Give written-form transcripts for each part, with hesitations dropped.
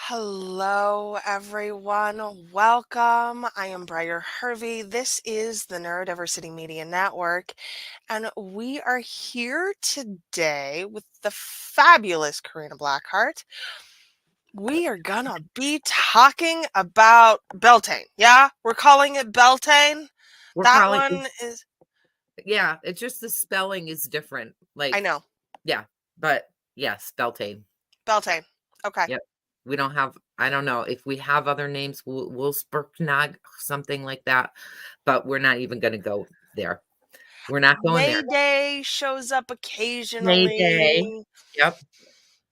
Hello, everyone. Welcome. I am Briar Hervey. This is the Neurodiversity Media Network, and we are here today with the fabulous Karina Blackheart. We are gonna be talking about Beltane. Yeah, we're calling it Beltane. We're That calling one is, yeah, it's just the spelling is different. I Like, know, yeah, but yes, Beltane. Beltane. Okay. Yep. We don't have I don't know if we have other names, we'll Spurknag, something like that, but we're not even gonna go there. We're not going there. Mayday shows up Mayday. occasionally. Yep.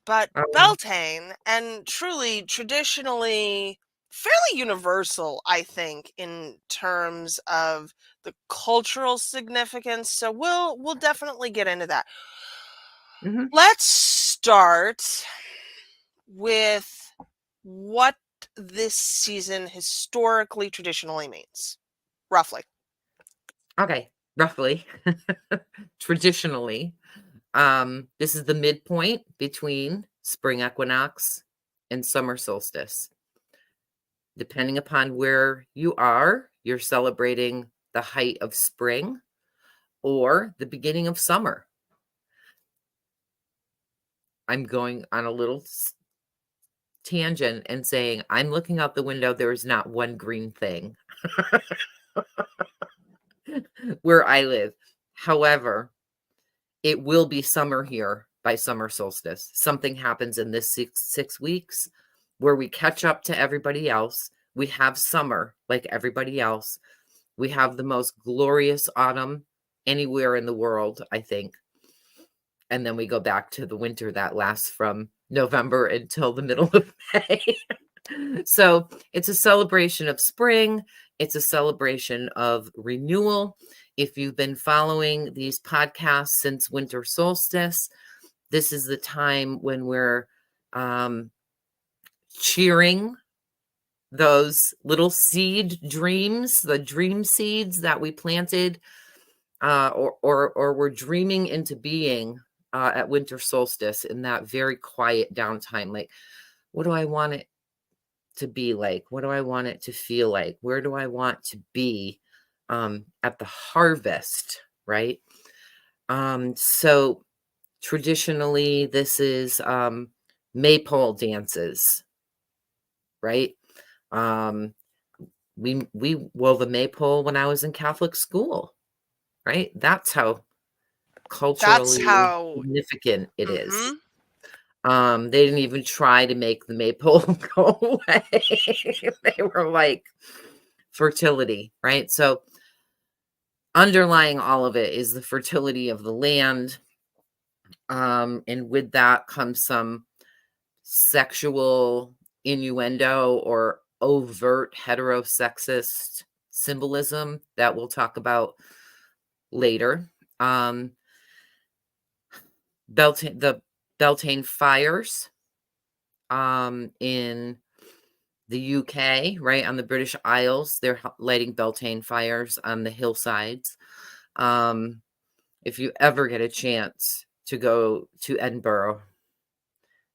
But Um, Beltane, and truly traditionally fairly universal, I think, in terms of the cultural significance. So we'll definitely get into that. mhm. Let's start with what this season historically traditionally means, roughly. Okay, roughly. Traditionally, this is the midpoint between spring equinox and summer solstice. Depending upon where you are, you're celebrating the height of spring or the beginning of summer. I'm going on a little tangent and saying, I'm looking out the window. There is not one green thing where I live. However, it will be summer here by summer solstice. Something happens in this six weeks where we catch up to everybody else. We have summer like everybody else. We have the most glorious autumn anywhere in the world, I think. And then we go back to the winter that lasts from November until the middle of May. So it's a celebration of spring. It's a celebration of renewal. If you've been following these podcasts since winter solstice, this is the time when we're um, cheering those little seed dreams, the dream seeds that we planted, or we're dreaming into being at winter solstice in that very quiet downtime. Like, what do I want it to be like? What do I want it to feel like? Where do I want to be at the harvest, right? So traditionally, this is maypole dances, right? Um, we wove a maypole when I was in Catholic school, right? That's how That's culturally how. significant it is. Mm-hmm. They didn't even try to make the maypole go away. They were like fertility, right? So underlying all of it is the fertility of the land. And with that comes some sexual innuendo or overt heterosexist symbolism that we'll talk about later. The Beltane fires in the UK, right on the British Isles, they're lighting Beltane fires on the hillsides. If you ever get a chance to go to Edinburgh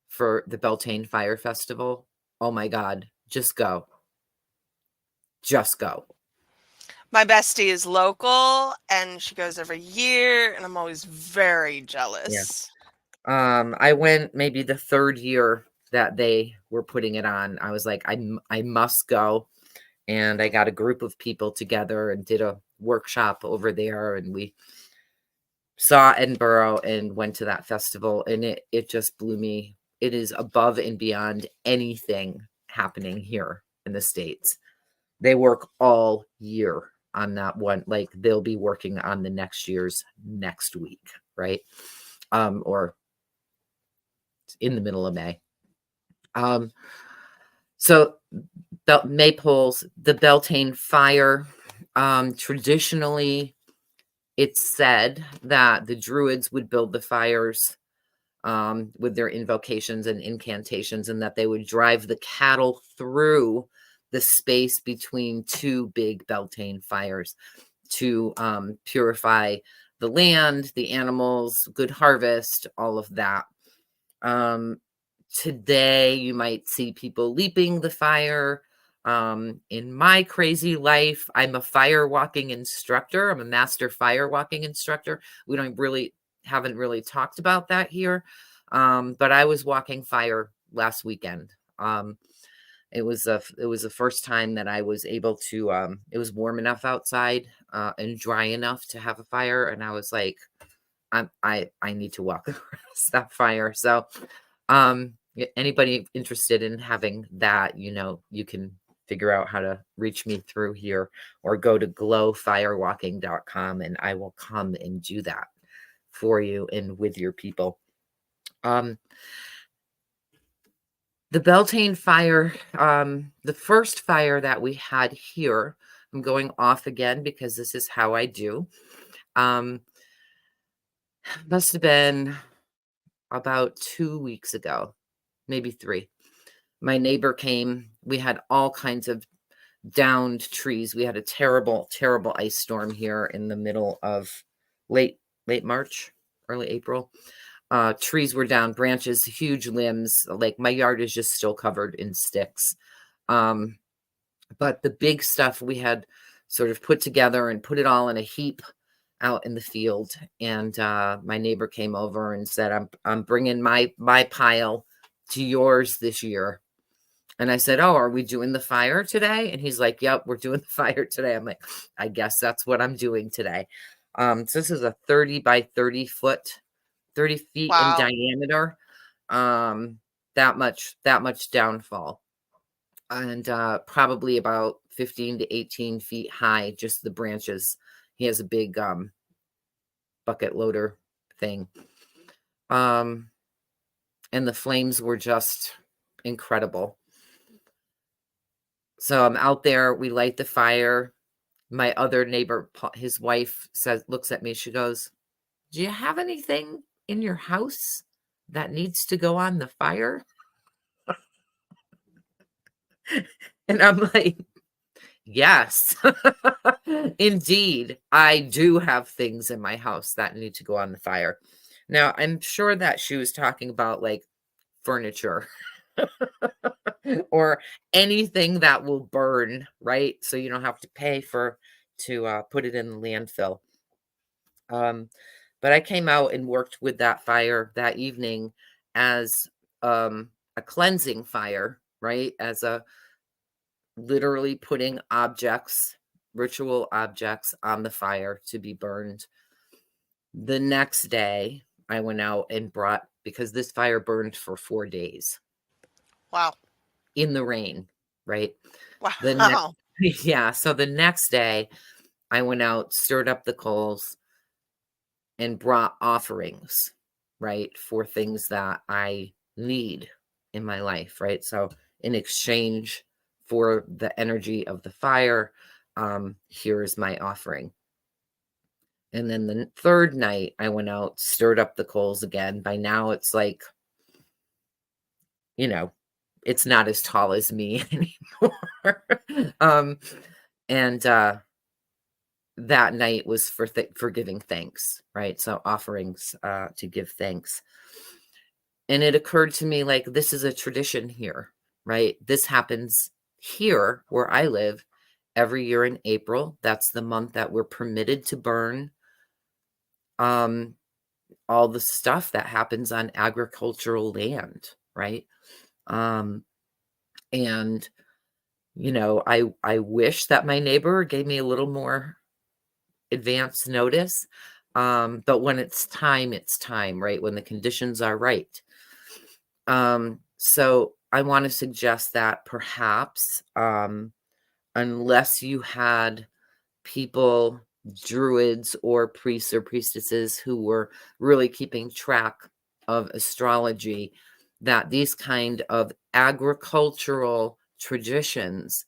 for the Beltane Fire Festival, oh my God, just go. Just go. My bestie is local and she goes every year, and I'm always very Yeah. jealous. I went maybe the third year that they were putting it on. I was like, I must go. And I got a group of people together and did a workshop over there, and we saw Edinburgh and went to that festival, and it just blew me. It is above and beyond anything happening here in the States. They work all year on that one. Like, they'll be working on the next year's next week, right? Or in the middle of May. Um, so maypoles, the Beltane fire, traditionally it's said that the druids would build the fires with their invocations and incantations, and that they would drive the cattle through the space between two big Beltane fires to purify the land, the animals, good harvest, all of that. Um, Today, you might see people leaping the fire. In my crazy life, I'm a fire walking instructor. I'm a master fire walking instructor. We haven't really talked about that here. But I was walking fire last weekend. It was the first time that I was able to, it was warm enough outside, and dry enough to have a fire. And I was like, I need to walk across that fire. So, anybody interested in having that, you can figure out how to reach me through here, or go to glowfirewalking.com, and I will come and do that for you and with your people. The Beltane fire, the first fire that we had here, I'm going off again because this is how I do. Must have been about 2 weeks ago, maybe 3. My neighbor came. We had all kinds of downed trees. We had a terrible, terrible ice storm here in the middle of late March, early April. Trees were down, branches, huge limbs. Like, my yard is just still covered in sticks. But the big stuff we had sort of put together and put it all in a heap out in the field. And my neighbor came over and said, I'm bringing my pile to yours this year. And I said, oh, are we doing the fire today? And he's like, yep, we're doing the fire today. I'm like, I guess that's what I'm doing today. So this is a 30 by 30 foot, 30 feet in Wow. diameter. That much downfall. And probably about 15 to 18 feet high, just the branches. He has a big bucket loader thing. And the flames were just incredible. So I'm out there, we light the fire. My other neighbor, his wife, looks at me, she goes, do you have anything in your house that needs to go on the fire? And I'm like, yes, indeed, I do have things in my house that need to go on the fire. Now, I'm sure that she was talking about like furniture or anything that will burn, right? So you don't have to pay to put it in the landfill. But I came out and worked with that fire that evening as a cleansing fire, right? As a literally putting ritual objects on the fire to be burned. The next day, I went out and because this fire burned for 4 days Wow. in the rain, right? The next, Wow. yeah. So the next day, I went out, stirred up the coals, and brought offerings, right, for things that I need in my life, right? So in exchange for the energy of the fire, here is my offering. And then the third night, I went out, stirred up the coals again. By now, it's like, it's not as tall as me anymore. And that night was for giving thanks, right? So offerings to give thanks. And it occurred to me, like, this is a tradition here, right? This happens here where I live every year in April. That's the month that we're permitted to burn all the stuff that happens on agricultural land, right? And I wish that my neighbor gave me a little more advance notice. But when it's time, right? When the conditions are right. So I want to suggest that perhaps, unless you had people, druids or priests or priestesses who were really keeping track of astrology, that these kind of agricultural traditions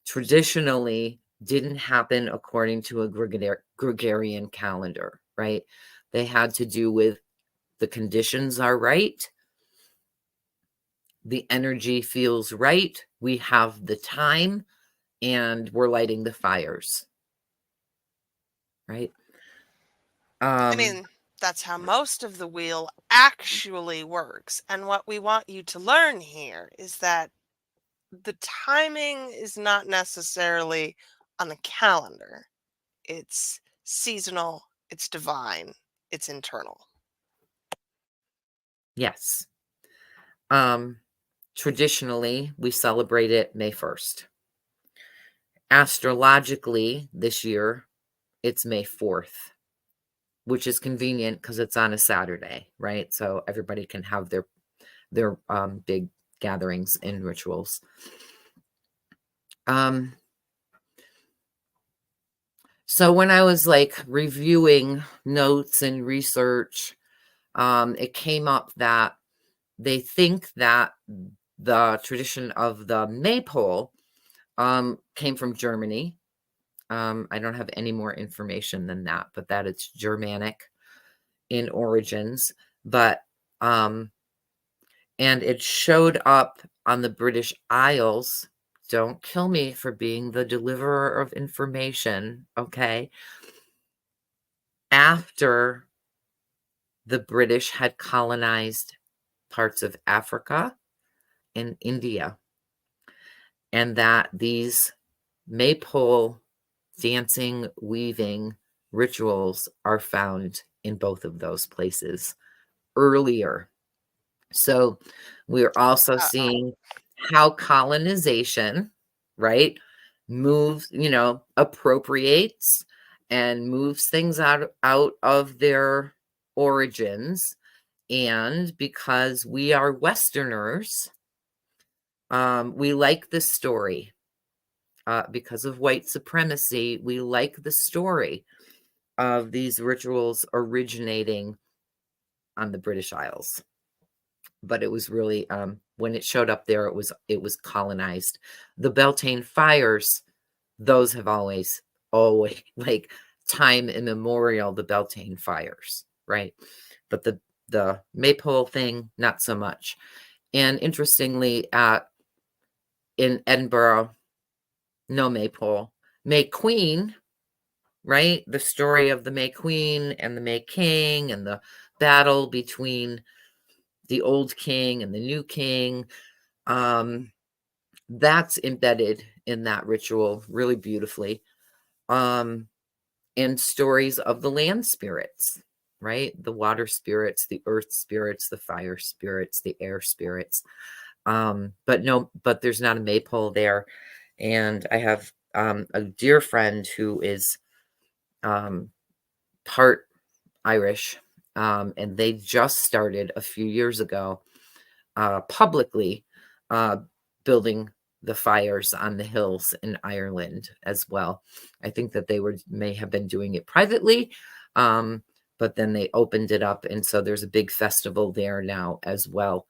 traditionally didn't happen according to a Gregorian calendar, right? They had to do with the conditions are right, the energy feels right, we have the time, and we're lighting the fires, right? I Um, mean, That's how most of the wheel actually works. And what we want you to learn here is that the timing is not necessarily on the calendar. It's seasonal, it's divine, it's internal. Yes. Traditionally, we celebrate it May 1st. Astrologically, this year, it's May 4th, which is convenient because it's on a Saturday, right? So everybody can have their big gatherings and rituals. So when I was like reviewing notes and research, it came up that they think that the tradition of the maypole came from Germany. I don't have any more information than that, but that it's Germanic in origins. But and it showed up on the British Isles. Don't kill me for being the deliverer of information, okay? After the British had colonized parts of Africa and India, and that these maypole dancing, weaving rituals are found in both of those places earlier. So we're also Uh-oh. seeing how colonization, right, moves, appropriates and moves things out of their origins. And because we are Westerners, we like the story. Because of white supremacy, we like the story of these rituals originating on the British Isles. But it was really when it showed up there, it was colonized. The Beltane fires, those have always like time immemorial, the Beltane fires, right? But the maypole thing, not so much. And interestingly, in Edinburgh, no maypole. May Queen, right? The story of the May Queen and the May King and the battle between the old king and the new king. That's embedded in that ritual really beautifully. And stories of the land spirits, right? The water spirits, the earth spirits, the fire spirits, the air spirits. But there's not a maypole there. And I have a dear friend who is part Irish, and they just started a few years ago publicly building the fires on the hills in Ireland as well. I think that they may have been doing it privately, but then they opened it up, and so there's a big festival there now as well.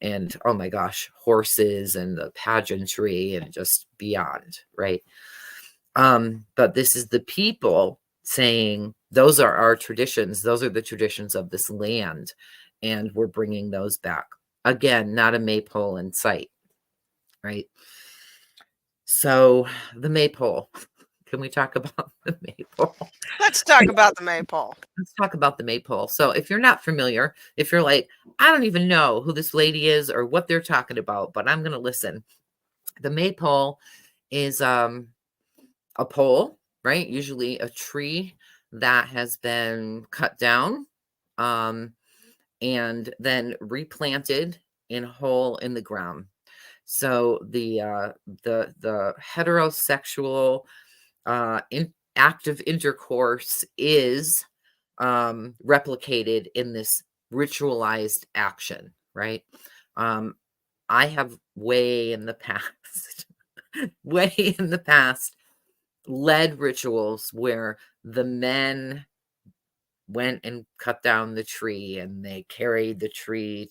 And oh my gosh, horses and the pageantry and just beyond, right? But this is the people saying, those are our traditions. Those are the traditions of this land. And we're bringing those back. Again, not a maypole in sight, right? So the maypole, can we talk about the maypole? Let's talk about the maypole. Let's talk about the maypole. So if you're not familiar, if you're like, I don't even know who this lady is or what they're talking about, but I'm going to listen. The maypole is a pole, right? Usually a tree that has been cut down and then replanted in a hole in the ground. So the heterosexual active intercourse is replicated in this ritualized action, right? I have way in the past, led rituals where the men went and cut down the tree and they carried the tree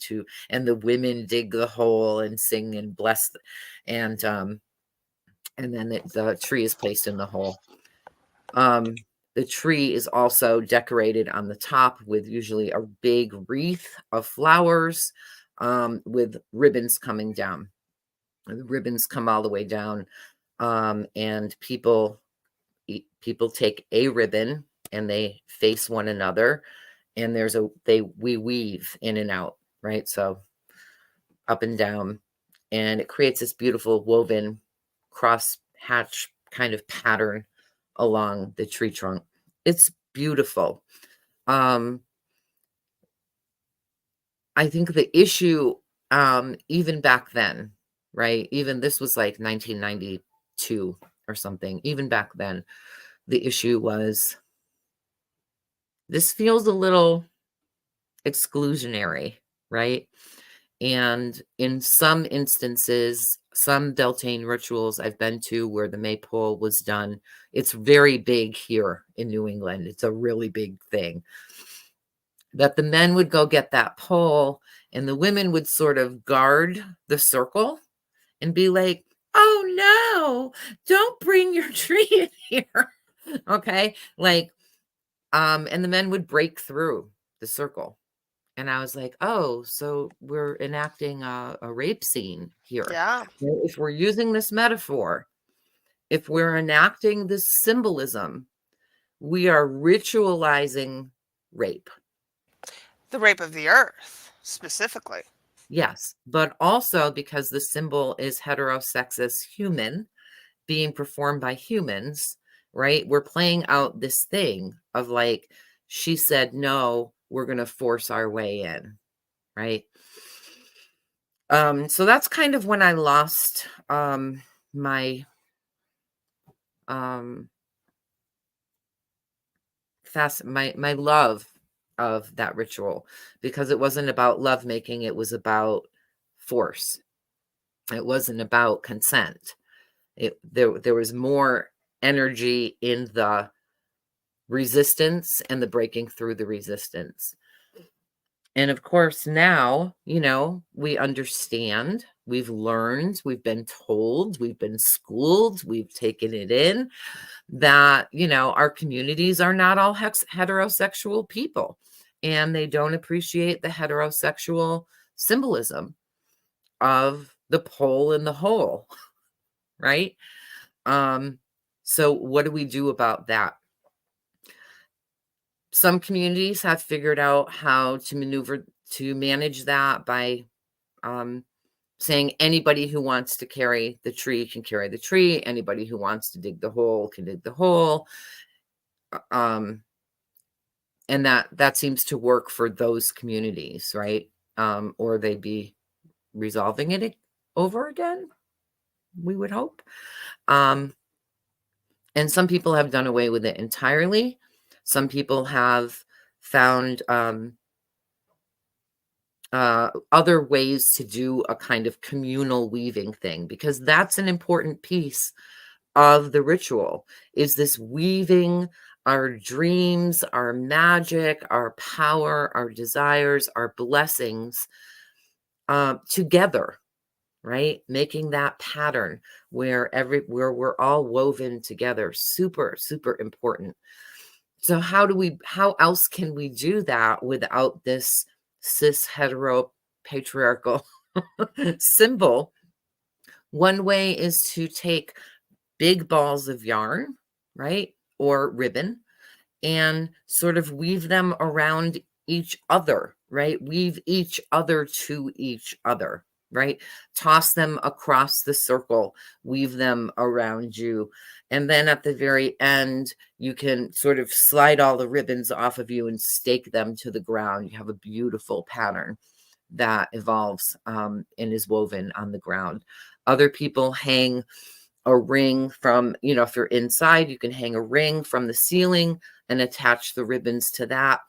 and the women dig the hole and sing and bless and then the tree is placed in the hole. The tree is also decorated on the top with usually a big wreath of flowers with ribbons coming down. The ribbons come all the way down, and people take a ribbon and they face one another, and we weave in and out, right? So up and down, and it creates this beautiful woven cross hatch kind of pattern along the tree trunk. It's beautiful. I think the issue, even back then, right? Even this was like 1992 or something. Even back then, the issue was this feels a little exclusionary, right? And in some instances, some Beltane rituals I've been to where the maypole was done, it's very big here in New England. It's a really big thing. That the men would go get that pole and the women would sort of guard the circle and be like, oh no, don't bring your tree in here. Okay. Like, and the men would break through the circle. And I was like, oh, so we're enacting a rape scene here. Yeah. If we're using this metaphor, if we're enacting this symbolism, we are ritualizing rape. The rape of the earth, specifically. Yes, but also because the symbol is heterosexist human being performed by humans, right? We're playing out this thing of like, she said, no, we're going to force our way in, right? So that's kind of when I lost my um my love of that ritual, because it wasn't about love making, it was about force. It wasn't about consent. There was more energy in the resistance and the breaking through the resistance. And of course, now, we understand, we've learned, we've been told, we've been schooled, we've taken it in that, our communities are not all heterosexual people, and they don't appreciate the heterosexual symbolism of the pole in the hole, right? So what do we do about that? Some communities have figured out how to maneuver to manage that by saying anybody who wants to carry the tree can carry the tree. Anybody who wants to dig the hole can dig the hole. And that seems to work for those communities, right? Or they'd be resolving it over again, we would hope. And some people have done away with it entirely. Some people have found other ways to do a kind of communal weaving thing, because that's an important piece of the ritual, is this weaving our dreams, our magic, our power, our desires, our blessings together, right? Making that pattern where we're all woven together. Super, super important. So how else can we do that without this cis hetero patriarchal symbol? One way is to take big balls of yarn, right? Or ribbon, and sort of weave them around each other, right? Weave each other to each other, right? Toss them across the circle, weave them around you. And then at the very end, you can sort of slide all the ribbons off of you and stake them to the ground. You have a beautiful pattern that evolves and is woven on the ground. Other people hang a ring from, if you're inside, you can hang a ring from the ceiling and attach the ribbons to that.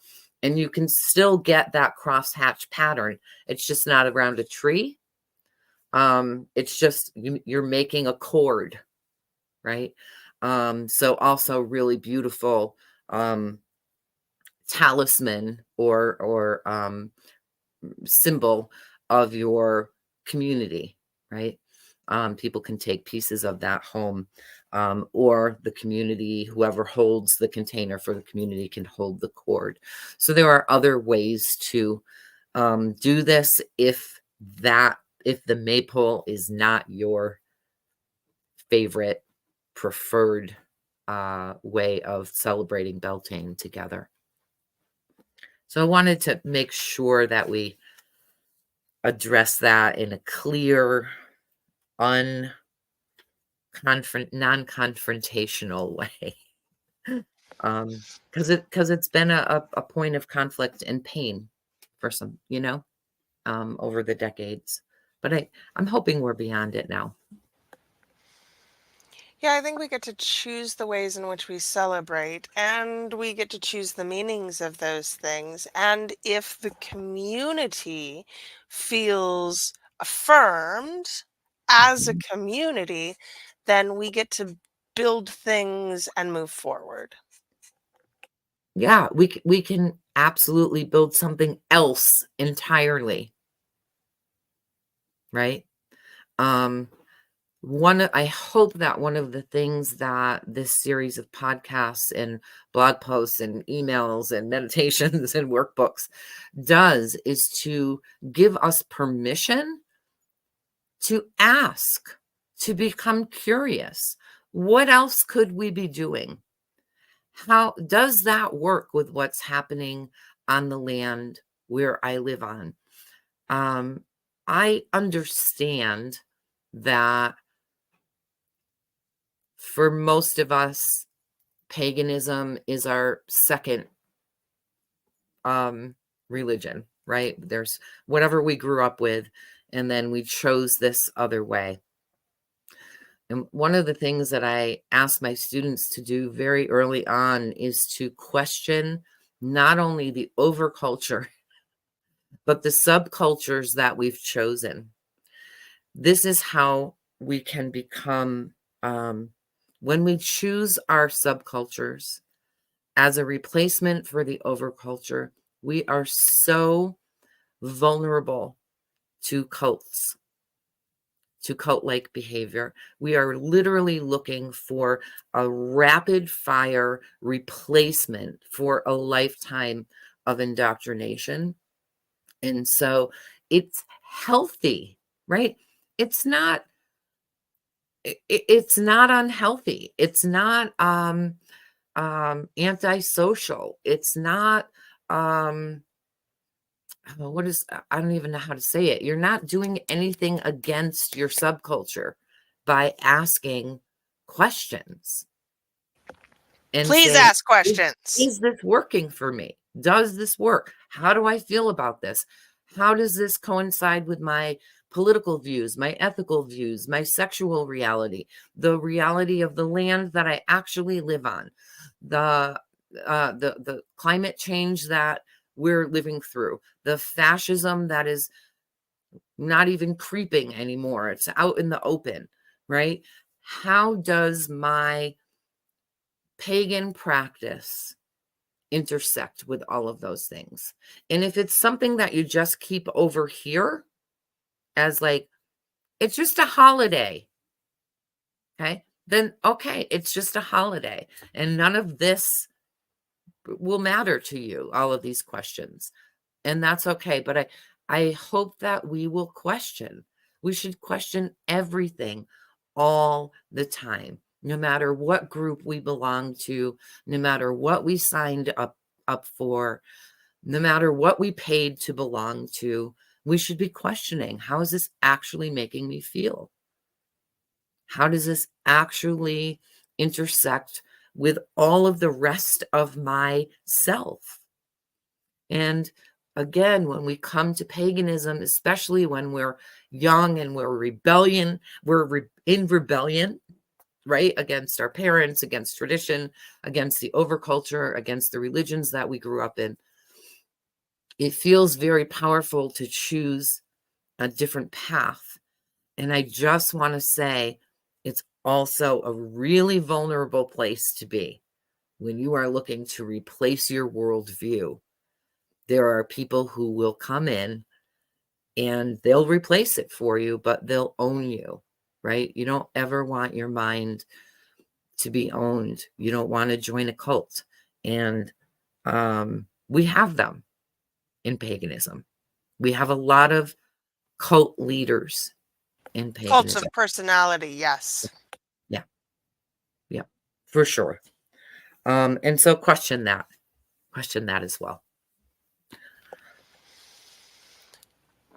And you can still get that crosshatch pattern. It's just not around a tree. It's just you're making a cord, right? So also really beautiful talisman or symbol of your community, right? People can take pieces of that home, or the community, whoever holds the container for the community, can hold the cord. So there are other ways to do this if the maypole is not your favorite preferred way of celebrating Beltane together. So I wanted to make sure that we address that in a clear, non-confrontational way. Because it's been a point of conflict and pain for some, over the decades. But I'm hoping we're beyond it now. Yeah, I think we get to choose the ways in which we celebrate, and we get to choose the meanings of those things. And if the community feels affirmed as a Mhm. community, then we get to build things and move forward. Yeah, we can absolutely build something else entirely, right? Um, I hope that one of the things that this series of podcasts and blog posts and emails and meditations and workbooks does is to give us permission to ask, to become curious. What else could we be doing? How does that work with what's happening on the land where I live on? I understand that for most of us, paganism is our second religion, right? There's whatever we grew up with, and then we chose this other way. And one of the things that I ask my students to do very early on is to question not only the overculture, but the subcultures that we've chosen. This is how we can become, when we choose our subcultures as a replacement for the overculture, we are so vulnerable to cults, to cult-like behavior. We are literally looking for a rapid fire replacement for a lifetime of indoctrination. And so it's healthy, right? It's not it's not unhealthy. It's not antisocial. It's not what is I don't even know how to say it. You're not doing anything against your subculture by asking questions and Please saying, ask questions. is this working for me? Does this work? How do I feel about this? How does this coincide with my political views, my ethical views, my sexual reality, the reality of the land that I actually live on, the climate change that we're living through, the fascism that is not even creeping anymore. It's out in the open, right? How does my pagan practice intersect with all of those things? And if it's something that you just keep over here as like, it's just a holiday, okay? Then, okay, it's just a holiday. And none of this will matter to you, all of these questions. And that's okay. But I hope that we will question. We should question everything all the time, no matter what group we belong to, no matter what we signed up for, no matter what we paid to belong to. We should be questioning, how is this actually making me feel? How does this actually intersect with all of the rest of myself? And again, when we come to paganism, especially when we're young and we're in rebellion, right? Against our parents, against tradition, against the overculture, against the religions that we grew up in. It feels very powerful to choose a different path. And I just want to say it's also a really vulnerable place to be when you are looking to replace your worldview. There are people who will come in and they'll replace it for you, but they'll own you, right? You don't ever want your mind to be owned. You don't want to join a cult. And we have them in paganism. We have a lot of cult leaders in Cults paganism. of personality, yes. Yeah. Yeah. for sure. And so question that as well.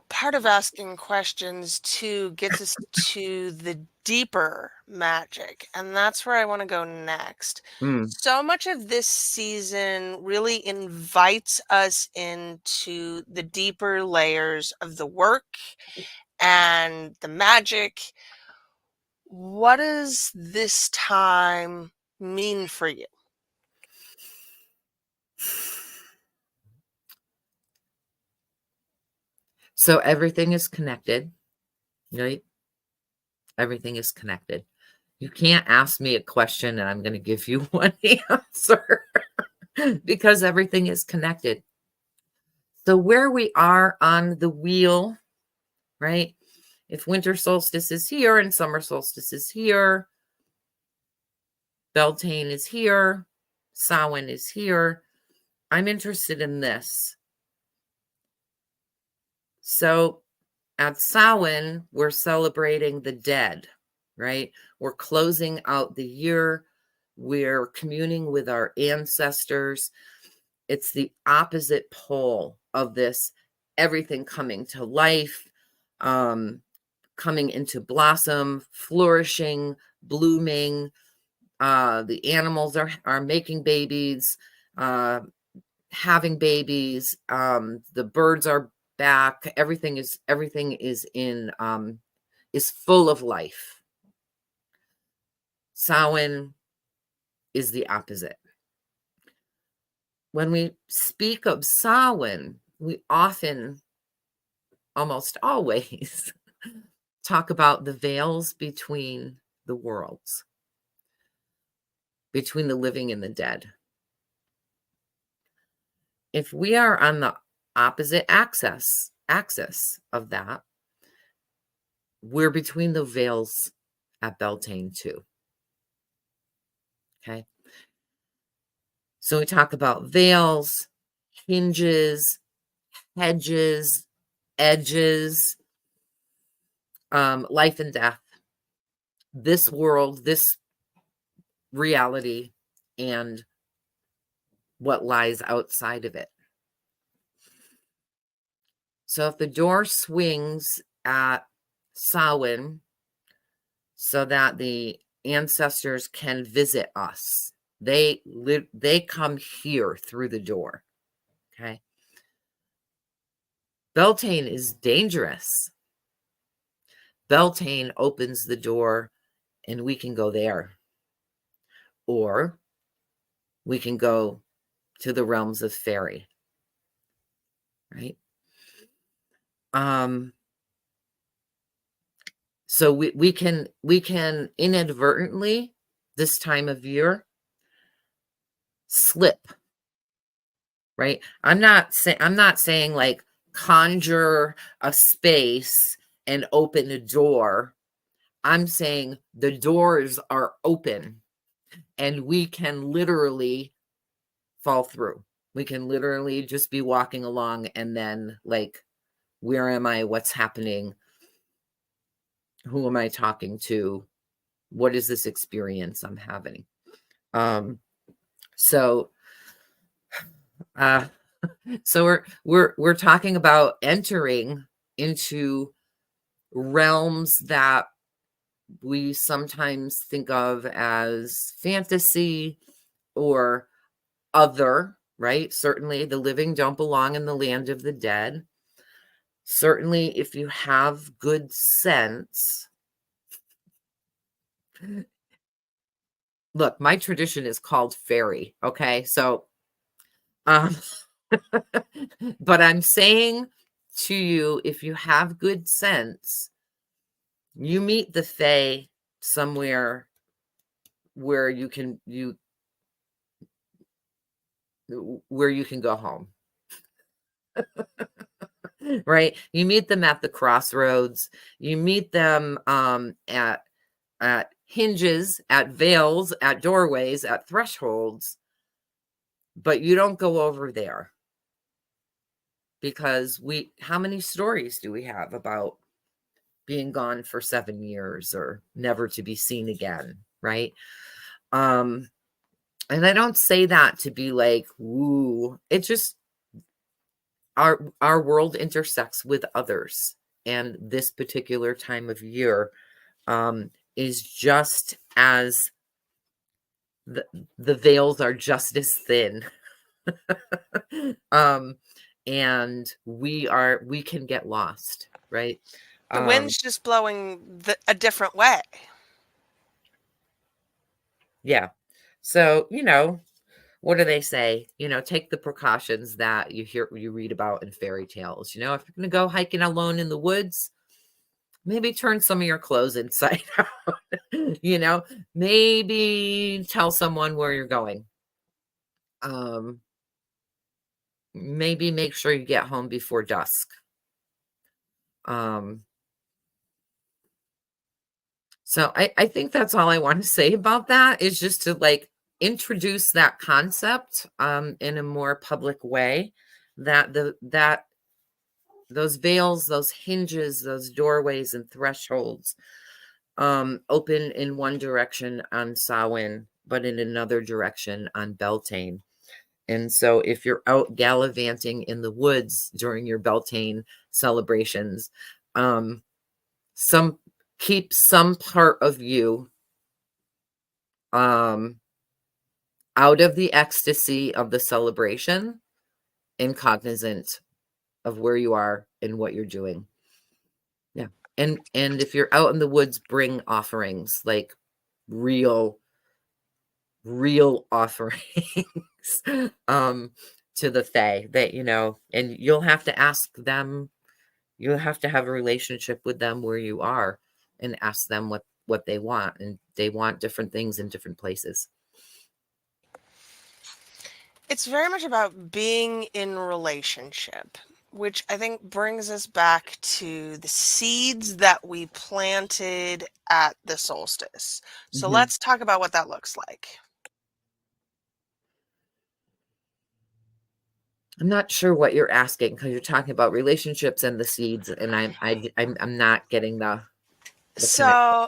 Part of asking questions too gets us to the deeper magic, and that's where I want to go next. Mm. So much of this season really invites us into the deeper layers of the work and the magic. What does this time mean for you? So everything is connected, right? Everything is connected. You can't ask me a question and I'm going to give you one answer because everything is connected. So where we are on the wheel, right? If winter solstice is here and summer solstice is here, Beltane is here, Samhain is here. I'm interested in this. So at Samhain, we're celebrating the dead, right? We're closing out the year. We're communing with our ancestors. It's the opposite pole of this, everything coming to life, coming into blossom, flourishing, blooming. The animals are making babies, having babies. The birds are back. Everything is full of life. Samhain is the opposite. When we speak of Samhain, we often, almost always, talk about the veils between the worlds, between the living and the dead. If we are on the opposite axis of that, we're between the veils at Beltane too. Okay. So we talk about veils, hinges, hedges, edges, life and death, this world, this reality, and what lies outside of it. So if the door swings at Samhain so that the ancestors can visit us, they come here through the door. Okay. Beltane is dangerous. Beltane opens the door and we can go there. Or we can go to the realms of fairy. Right? So we can inadvertently this time of year slip. Right? I'm not saying like conjure a space and open a door. I'm saying the doors are open and we can literally fall through. We can literally just be walking along and then like, where am I? What's happening? Who am I talking to? What is this experience I'm having? So we're talking about entering into realms that we sometimes think of as fantasy or other, right? Certainly the living don't belong in the land of the dead. Certainly if you have good sense. Look, my tradition is called fairy, okay? So but I'm saying to you, if you have good sense, you meet the fae somewhere where you can go home. Right? You meet them at the crossroads. You meet them at hinges, at veils, at doorways, at thresholds, but you don't go over there because how many stories do we have about being gone for 7 years or never to be seen again, right? And I don't say that to be like, woo. It just our world intersects with others. And this particular time of year is just as the veils are just as thin. um, and we can get lost, right? The wind's just blowing a different way. Yeah. So, what do they say? Take the precautions that you read about in fairy tales. If you're going to go hiking alone in the woods, maybe turn some of your clothes inside out. Maybe tell someone where you're going. Maybe make sure you get home before dusk. So I think that's all I want to say about that, is just to like introduce that concept in a more public way, that those veils, those hinges, those doorways and thresholds open in one direction on Samhain, but in another direction on Beltane. And so if you're out gallivanting in the woods during your Beltane celebrations, keep some part of you out of the ecstasy of the celebration and cognizant of where you are and what you're doing. Yeah. And if you're out in the woods, bring offerings, like real offerings to the fae, that and you'll have to ask them. You'll have to have a relationship with them where you are and ask them what they want, and they want different things in different places. It's very much about being in relationship, which I think brings us back to the seeds that we planted at the solstice. So Mm-hmm. let's talk about what that looks like. I'm not sure what you're asking, because you're talking about relationships and the seeds, and I'm not getting the connection. So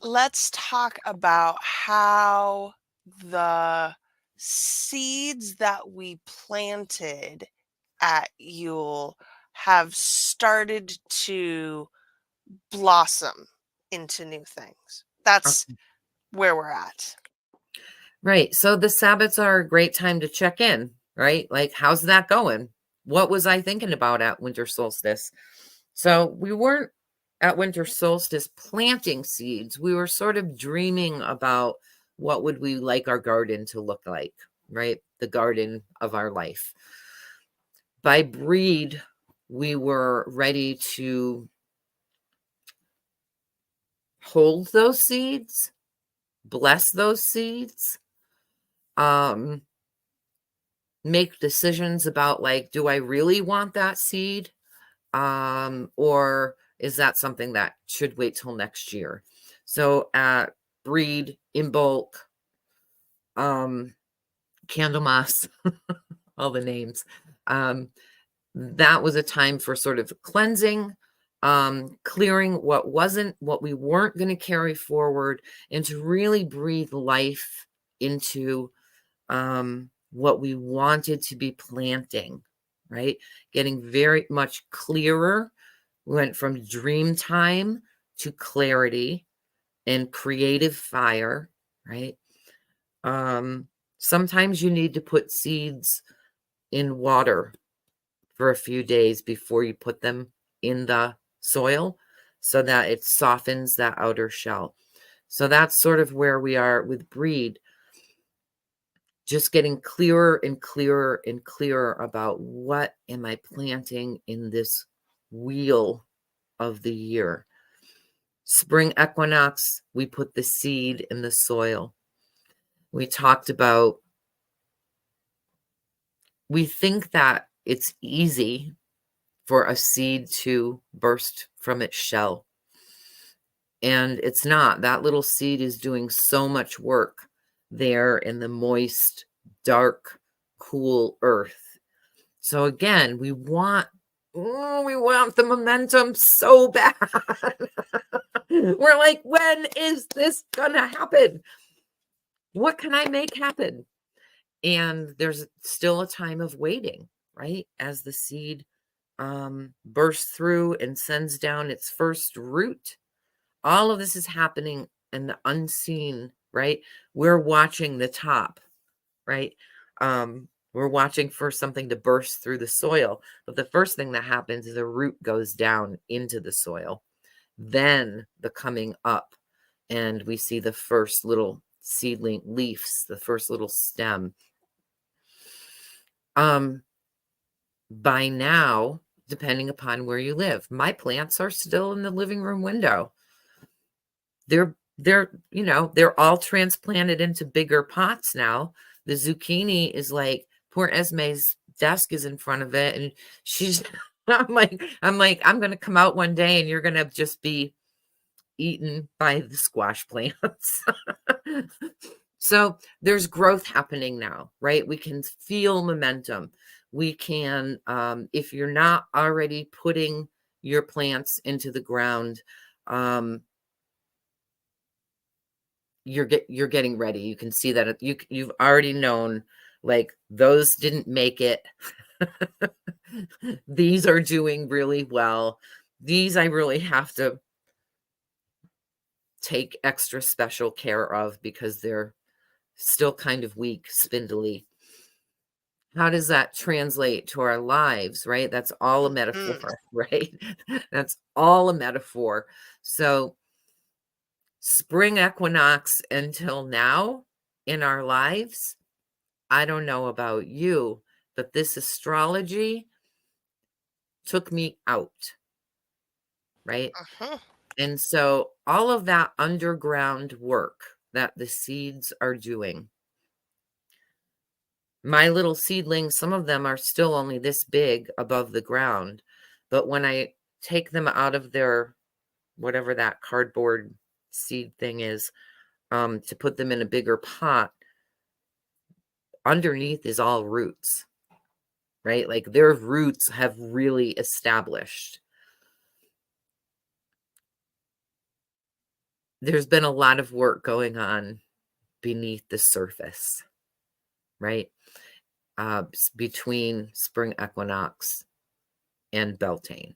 let's talk about how the seeds that we planted at Yule have started to blossom into new things. That's where we're at. Right. So the Sabbats are a great time to check in, right? Like, how's that going? What was I thinking about at winter solstice? So we weren't at winter solstice planting seeds. We were sort of dreaming about what would we like our garden to look like, right? The garden of our life. By breed, we were ready to hold those seeds, bless those seeds, make decisions about, like, do I really want that seed? Or is that something that should wait till next year? So at breed, in bulk, Candlemas, all the names. That was a time for sort of cleansing, clearing what we weren't going to carry forward, and to really breathe life into what we wanted to be planting, right? Getting very much clearer. We went from dream time to clarity and creative fire, right? Sometimes you need to put seeds in water for a few days before you put them in the soil, so that it softens that outer shell. So that's sort of where we are with breed. Just getting clearer and clearer and clearer about, what am I planting in this wheel of the year? Spring equinox, we put the seed in the soil. We talked about, we think that it's easy for a seed to burst from its shell. And it's not. That little seed is doing so much work there in the moist, dark, cool earth. So again, we want the momentum so bad. We're like, when is this gonna happen? What can I make happen? And there's still a time of waiting, right? As the seed bursts through and sends down its first root. All of this is happening in the unseen, right? We're watching the top, right? We're watching for something to burst through the soil. But the first thing that happens is a root goes down into the soil. Then the coming up, and we see the first little seedling leaves, the first little stem. By now, depending upon where you live, my plants are still in the living room window. They're all transplanted into bigger pots now. The zucchini is like, poor Esme's desk is in front of it, and she's I'm gonna come out one day and you're gonna just be eaten by the squash plants. So there's growth happening now, right? We can feel momentum. We can, if you're not already putting your plants into the ground, you're getting ready. You can see that you've already known, like, those didn't make it. These are doing really well. These I really have to take extra special care of because they're still kind of weak, spindly. How does that translate to our lives, right? That's all a metaphor, right? That's all a metaphor. So spring equinox until now in our lives, I don't know about you, but this astrology took me out, right? And so all of that underground work that the seeds are doing, my little seedlings, some of them are still only this big above the ground. But when I take them out of their, whatever that cardboard seed thing is, to put them in a bigger pot, underneath is all roots, right? Like their roots have really established. There's been a lot of work going on beneath the surface, right? Between spring equinox and Beltane.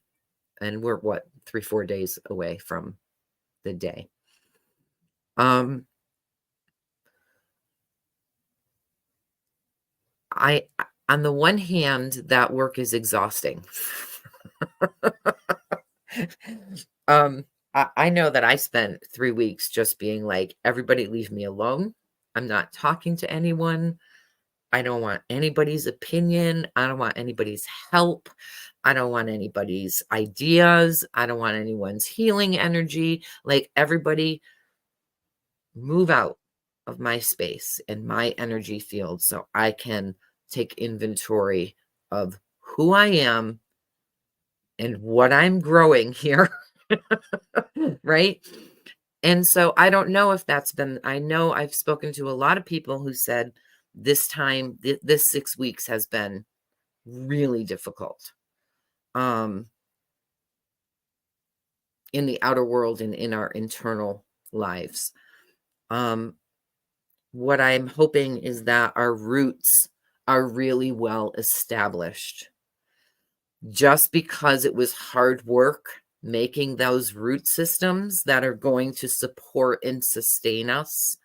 And we're 3-4 days away from the day. I on the one hand, that work is exhausting. I know that I spent 3 weeks just being like, everybody leave me alone. I'm not talking to anyone. I don't want anybody's opinion. I don't want anybody's help. I don't want anybody's ideas. I don't want anyone's healing energy. Like, everybody move out of my space and my energy field so I can take inventory of who I am and what I'm growing here. Right? And so I don't know if that's been, I know I've spoken to a lot of people who said this time, this 6 weeks has been really difficult. In the outer world and in our internal lives. What I'm hoping is that our roots are really well established. Just because it was hard work making those root systems that are going to support and sustain us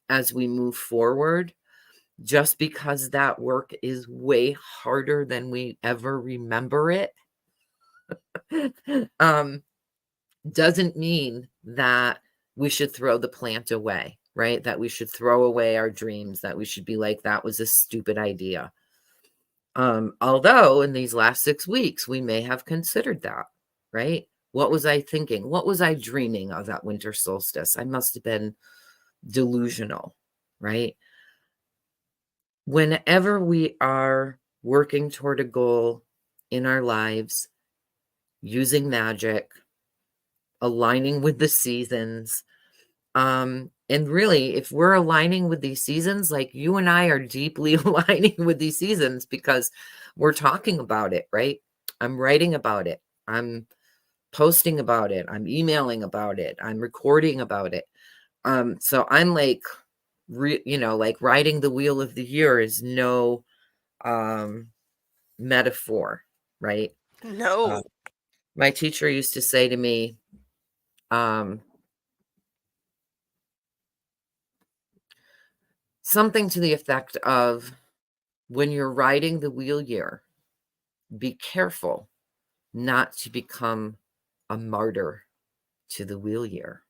as we move forward, just because that work is way harder than we ever remember it, doesn't mean that we should throw the plant away, right? That we should throw away our dreams, that we should be like, that was a stupid idea. Although in these last 6 weeks, we may have considered that, right? What was I thinking? What was I dreaming of that winter solstice? I must have been delusional, right? Whenever we are working toward a goal in our lives, using magic, aligning with the seasons, and really, if we're aligning with these seasons, like you and I are deeply aligning with these seasons because we're talking about it, right? I'm writing about it. I'm posting about it. I'm emailing about it. I'm recording about it. So I'm like, like riding the wheel of the year is no metaphor, right? Uh, No. my teacher used to say to me, something to the effect of, when you're riding the wheel year, be careful not to become a martyr to the wheel year.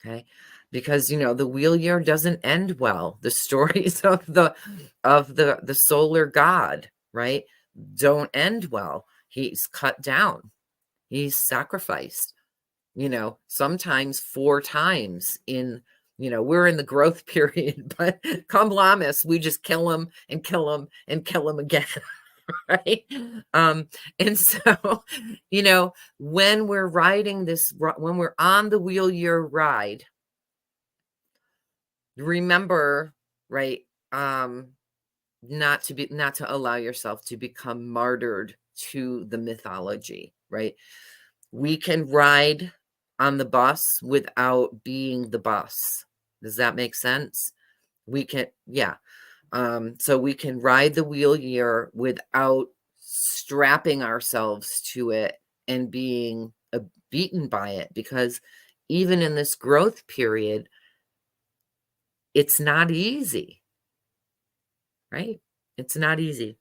Okay. Because the wheel year doesn't end well. The stories of the solar god, right, don't end well. He's cut down. He's sacrificed, sometimes 4 times we're in the growth period, but come Lammas, we just kill him and kill him and kill him again. Right. And so, when we're when we're on the wheel year ride, remember, right, not to allow yourself to become martyred to the mythology, right? We can ride on the bus without being the bus. Does that make sense? We can, yeah. So we can ride the wheel year without strapping ourselves to it and being beaten by it, because even in this growth period, it's not easy, right? It's not easy.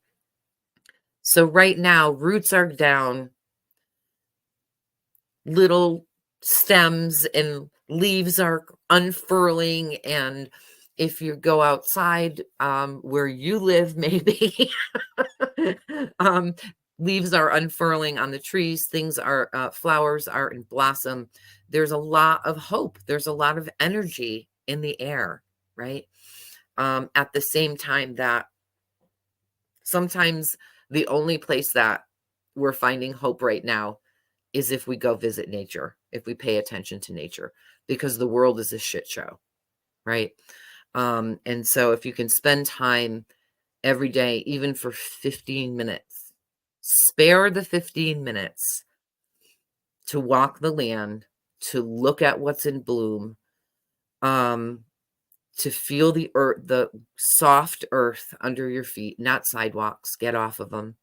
So right now, roots are down, little stems and leaves are unfurling, and if you go outside where you live, maybe leaves are unfurling on the trees. Things are flowers are in blossom. There's a lot of hope. There's a lot of energy in the air, right? At the same time that sometimes the only place that we're finding hope right now is if we go visit nature, if we pay attention to nature, because the world is a shit show, right? And so if you can spend time every day, even for 15 minutes, spare the 15 minutes to walk the land, to look at what's in bloom, to feel the earth, the soft earth under your feet, not sidewalks, get off of them,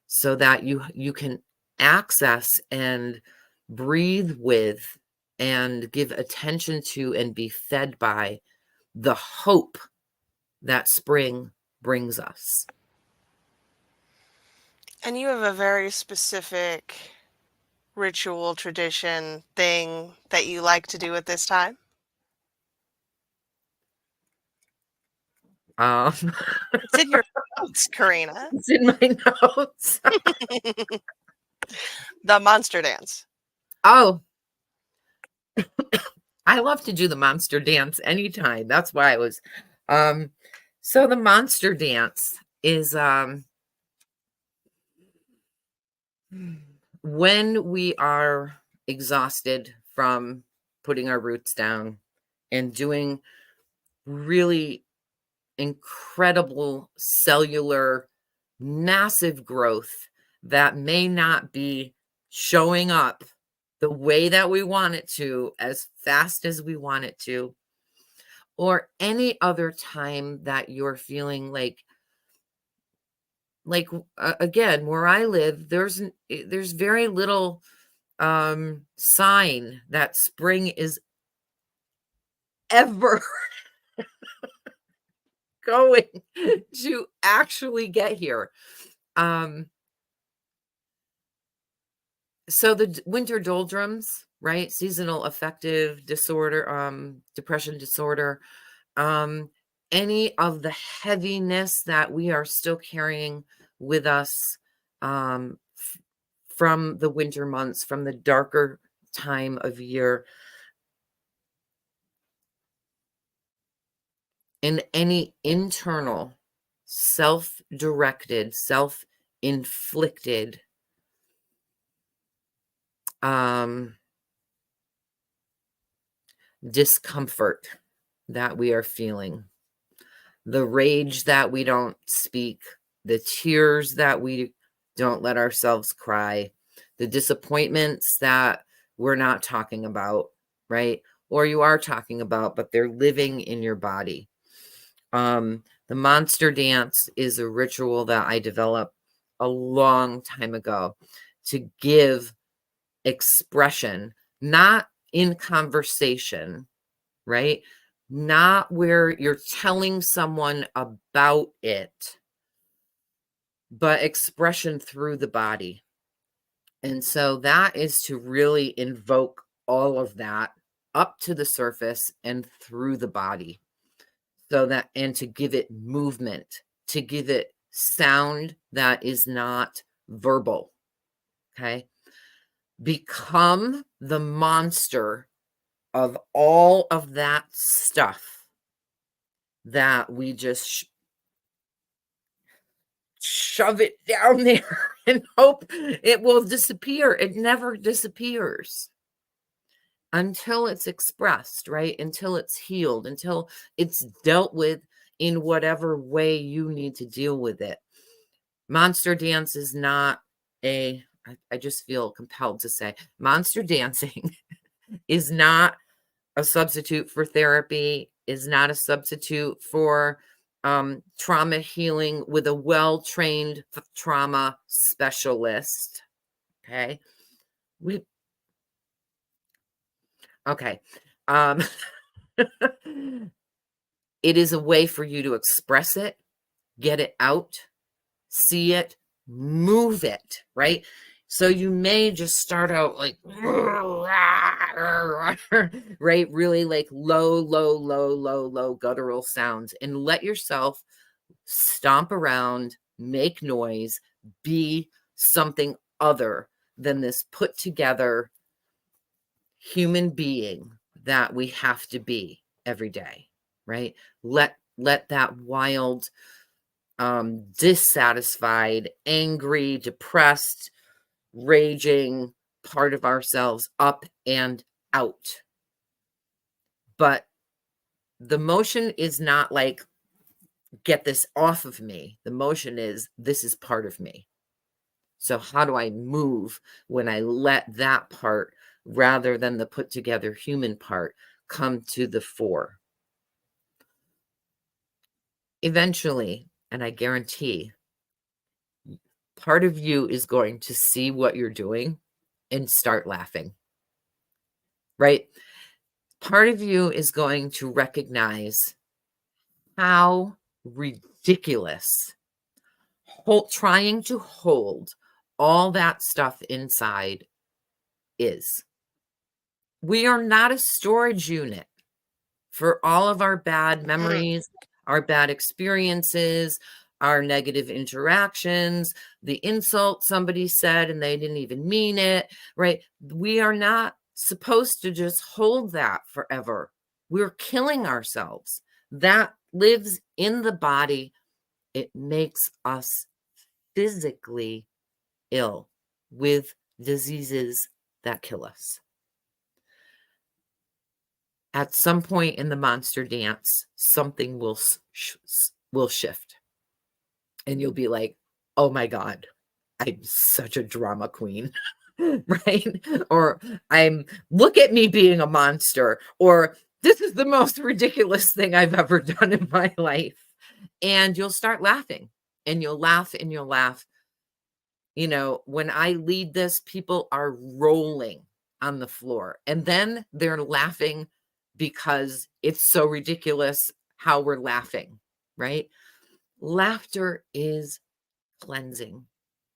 so that you can access and breathe with and give attention to and be fed by the hope that spring brings us. And you have a very specific ritual, tradition, thing that you like to do at this time? Um, It's in your notes, Karina. it's in my notes. The monster dance. Oh, I love to do the monster dance anytime. That's why I was. So the monster dance is when we are exhausted from putting our roots down and doing really incredible cellular, massive growth that may not be showing up the way that we want it to, as fast as we want it to, or any other time that you're feeling again, where I live, there's very little sign that spring is ever going to actually get here. So the winter doldrums, right? Seasonal affective disorder, depression disorder, any of the heaviness that we are still carrying with us from the winter months, from the darker time of year, and any internal self-directed, self-inflicted discomfort that we are feeling, the rage that we don't speak, the tears that we Don't let ourselves cry. The disappointments that we're not talking about, right? Or you are talking about, but they're living in your body. The monster dance is a ritual that I developed a long time ago to give expression, not in conversation, right? Not where you're telling someone about it, but expression through the body. And so that is to really invoke all of that up to the surface and through the body. So that, and to give it movement, to give it sound that is not verbal. Okay. Become the monster of all of that stuff that we just shove it down there and hope it will disappear. It never disappears until it's expressed, right? Until it's healed, until it's dealt with in whatever way you need to deal with it. Monster dance is not I just feel compelled to say, monster dancing is not a substitute for therapy, is not a substitute for trauma healing with a well-trained trauma specialist. Okay. Okay. Um, it is a way for you to express it, get it out, see it, move it, right? So you may just start out like, right? Really like low guttural sounds, and let yourself stomp around, make noise, be something other than this put together human being that we have to be every day, right? Let that wild, dissatisfied, angry, depressed, raging part of ourselves up and out. But the motion is not like, get this off of me. The motion is, this is part of me. So how do I move when I let that part, rather than the put together human part, come to the fore? Eventually, and I guarantee, part of you is going to see what you're doing and start laughing, right? Part of you is going to recognize how ridiculous trying to hold all that stuff inside is. We are not a storage unit for all of our bad memories, our bad experiences, our negative interactions, the insult somebody said and they didn't even mean it, right? We are not supposed to just hold that forever. We're killing ourselves. That lives in the body. It makes us physically ill with diseases that kill us. At some point in the monster dance, something will shift. And you'll be like, oh my God, I'm such a drama queen, right? Or look at me being a monster, or this is the most ridiculous thing I've ever done in my life. And you'll start laughing, and you'll laugh and you'll laugh. You know, when I lead this, people are rolling on the floor, and then they're laughing because it's so ridiculous how we're laughing, right? Laughter is cleansing.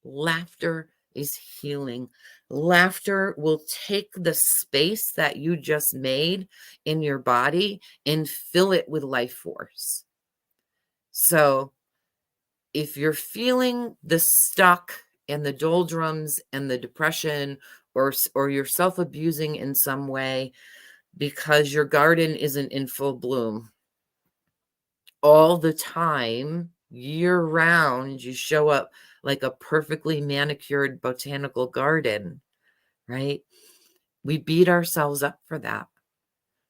Laughter is healing. Laughter will take the space that you just made in your body and fill it with life force. So if you're feeling the stuck and the doldrums and the depression, or you're self-abusing in some way because your garden isn't in full bloom all the time, year round, you show up like a perfectly manicured botanical garden, right? We beat ourselves up for that.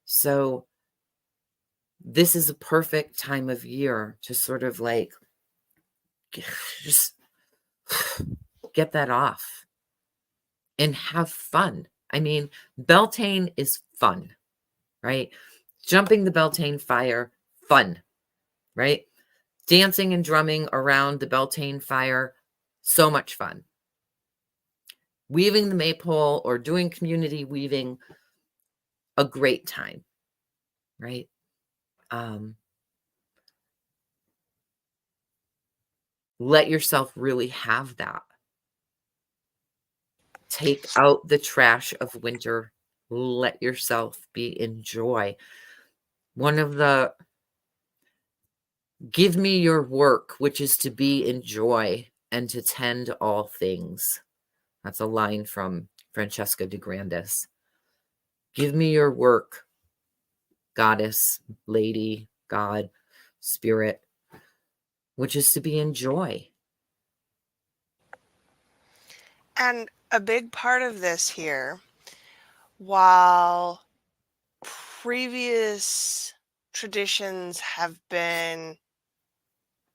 So this is a perfect time of year to sort of like just get that off and have fun. I mean, Beltane is fun, right? Jumping the Beltane fire, fun, right? Dancing and drumming around the Beltane fire, so much fun. Weaving the maypole or doing community weaving, a great time, right? Let yourself really have that. Take out the trash of winter. Let yourself be in joy. One of the give me your work, which is to be in joy and to tend all things. That's a line from Francesca de Grandis. Give me your work, goddess, lady, God, spirit, which is to be in joy. And a big part of this here, while previous traditions have been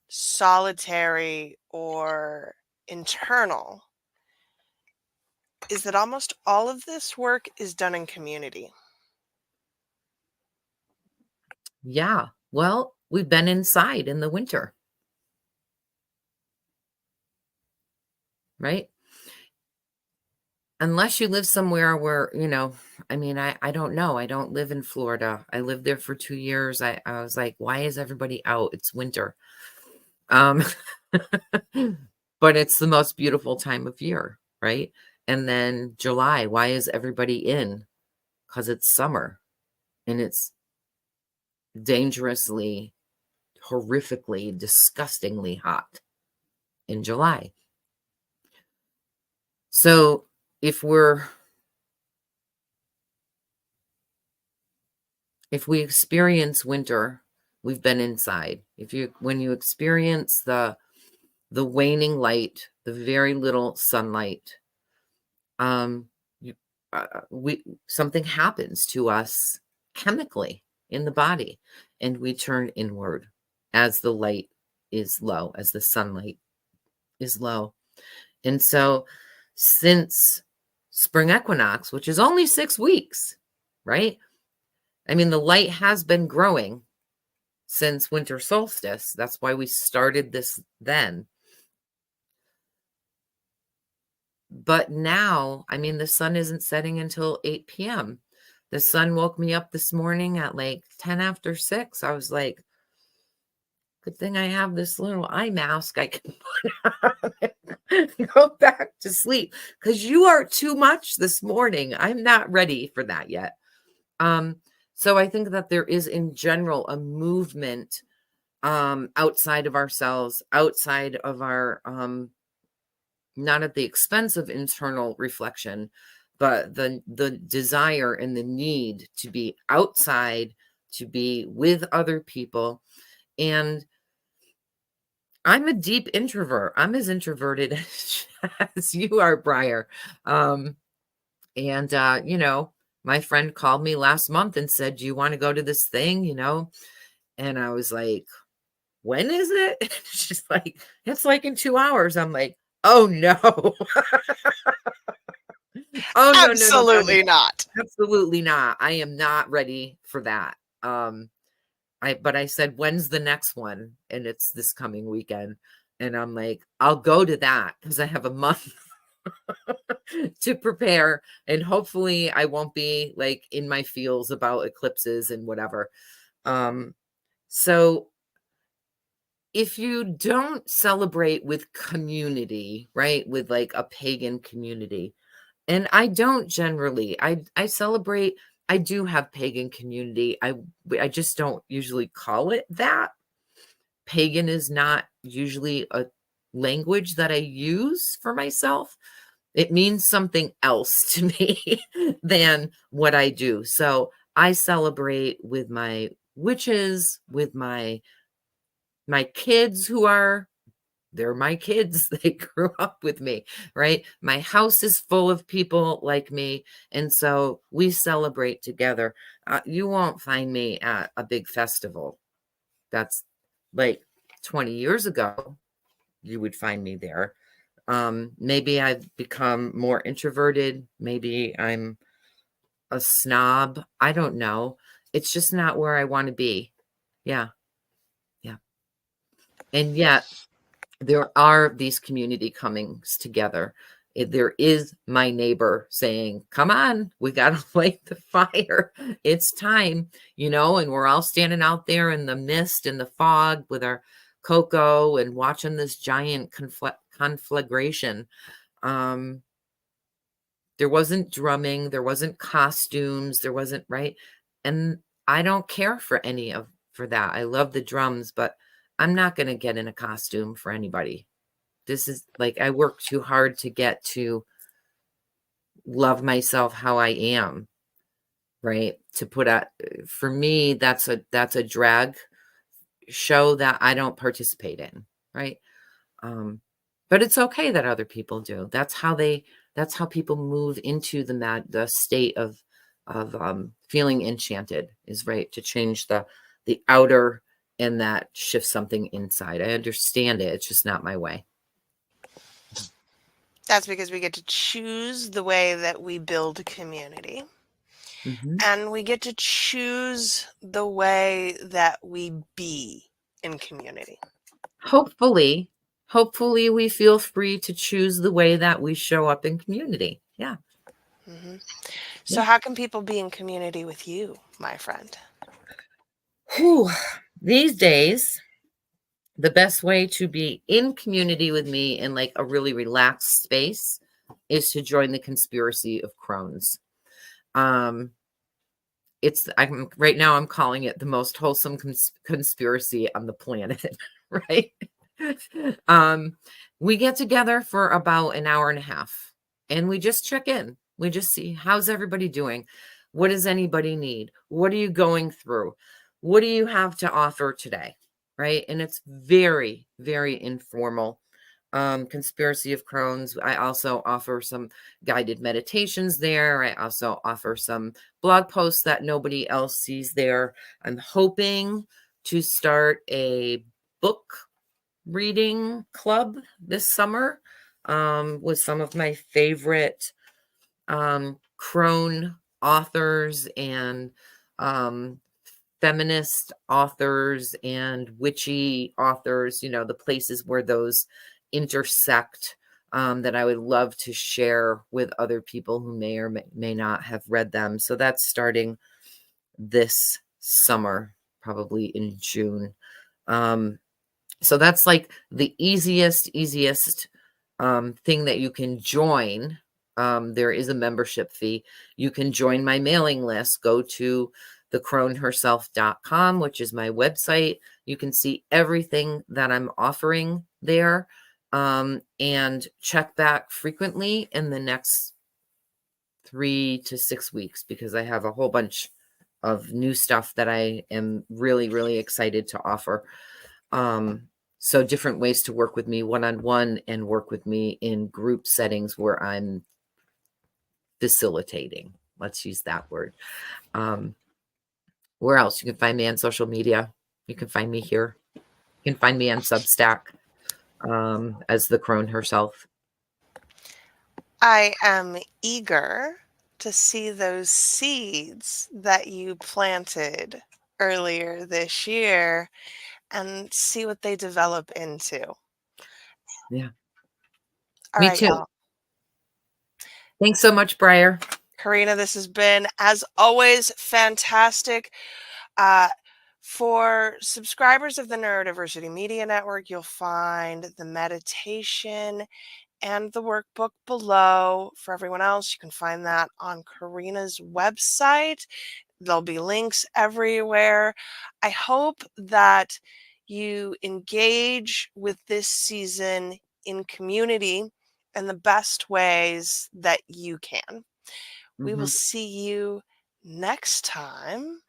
solitary or internal, is that almost all of this work is done in community. Yeah. Well, we've been inside in the winter, right? Unless you live somewhere where, I mean, I don't know. I don't live in Florida. I lived there for 2 years. I was like, why is everybody out? It's winter. Um, but it's the most beautiful time of year, right? And then July, why is everybody in? Because it's summer and it's dangerously, horrifically, disgustingly hot in July. So if we experience winter, we've been inside. When you experience the waning light, the very little sunlight, you, something happens to us chemically in the body, and we turn inward as the light is low, as the sunlight is low. And so since spring equinox, which is only 6 weeks, right? I mean, the light has been growing since winter solstice. That's why we started this then. But now, I mean, the sun isn't setting until 8 p.m. The sun woke me up this morning at like 10 after 6. I was like, good thing I have this little eye mask I can put on and go back to sleep, because you are too much this morning. I'm not ready for that yet. So I think that there is in general a movement outside of ourselves, outside of our not at the expense of internal reflection, but the desire and the need to be outside, to be with other people. And I'm a deep introvert. I'm as introverted as you are, Briar. My friend called me last month and said, do you want to go to this thing, And I was like, when is it? She's like, it's like in 2 hours. I'm like, oh no. Oh no, no, no, no, no. Absolutely not. Absolutely not. I am not ready for that. But I said, when's the next one? And it's this coming weekend. And I'm like, I'll go to that because I have a month to prepare. And hopefully I won't be like in my feels about eclipses and whatever. So if you don't celebrate with community, right, with like a pagan community, and I don't generally, I celebrate, I do have pagan community. I just don't usually call it that. Pagan is not usually a language that I use for myself. It means something else to me than what I do. So I celebrate with my witches, with my kids they're my kids. They grew up with me, right? My house is full of people like me. And so we celebrate together. You won't find me at a big festival. That's like 20 years ago, you would find me there. Maybe I've become more introverted. Maybe I'm a snob. I don't know. It's just not where I want to be. Yeah. Yeah. And yet there are these community comings together. There is my neighbor saying, come on, we got to light the fire. It's time, and we're all standing out there in the mist and the fog with our cocoa and watching this giant conflagration. Um, there wasn't drumming, there wasn't costumes, there wasn't, right? And I don't care for that. I love the drums, but I'm not going to get in a costume for anybody. This is like, I work too hard to get to love myself how I am, right? To put out, for me, that's a drag show that I don't participate in, right? Um, but it's okay that other people do. That's how people move into the state of feeling enchanted, is right, to change the outer, and that shifts something inside. I understand it. It's just not my way. That's because we get to choose the way that we build community. Mhm. And we get to choose the way that we be in community. Hopefully, hopefully we feel free to choose the way that we show up in community. Yeah. hmm So, Yeah. how can people be in community with you, my friend? Whew. These days, the best way to be in community with me in like a really relaxed space is to join the conspiracy of Crohn's. Um, I'm right now, I'm calling it the most wholesome conspiracy on the planet, right? um, we get together for about an hour and a half and we just check in. We just see, how's everybody doing? What does anybody need? What are you going through? What do you have to offer today? Right? And it's very, very informal. Conspiracy of Crohn's. I also offer some guided meditations there. I also offer some blog posts that nobody else sees there. I'm hoping to start a book reading club this summer, with some of my favorite crone authors and um, feminist authors and witchy authors, the places where those intersect, that I would love to share with other people who may or may not have read them. So that's starting this summer, probably in June. Um, so that's like the easiest thing that you can join. There is a membership fee. You can join my mailing list. Go to thecroneherself.com, which is my website. You can see everything that I'm offering there, and check back frequently in the next 3 to 6 weeks, because I have a whole bunch of new stuff that I am really, really excited to offer. So different ways to work with me one-on-one and work with me in group settings where I'm facilitating. Let's use that word. Um, where else? You can find me on social media. You can find me here. You can find me on Substack, as the crone herself. I am eager to see those seeds that you planted earlier this year and see what they develop into. Yeah, All me right, too. y'all. Thanks so much, Briar. Karina, this has been, as always, fantastic. Uh, for subscribers of the Neurodiversity Media Network, you'll find the meditation and the workbook below. For everyone else, you can find that on Karina's website. There'll be links everywhere. I hope that you engage with this season in community in the best ways that you can. We will Mhm. see you next time.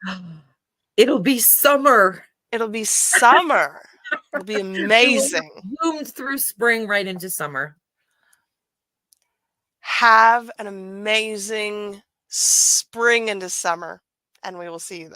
It'll be summer. It'll be summer. It'll be We will have amazing. bloomed through spring right into summer. Have an amazing spring into summer, and we will see you then.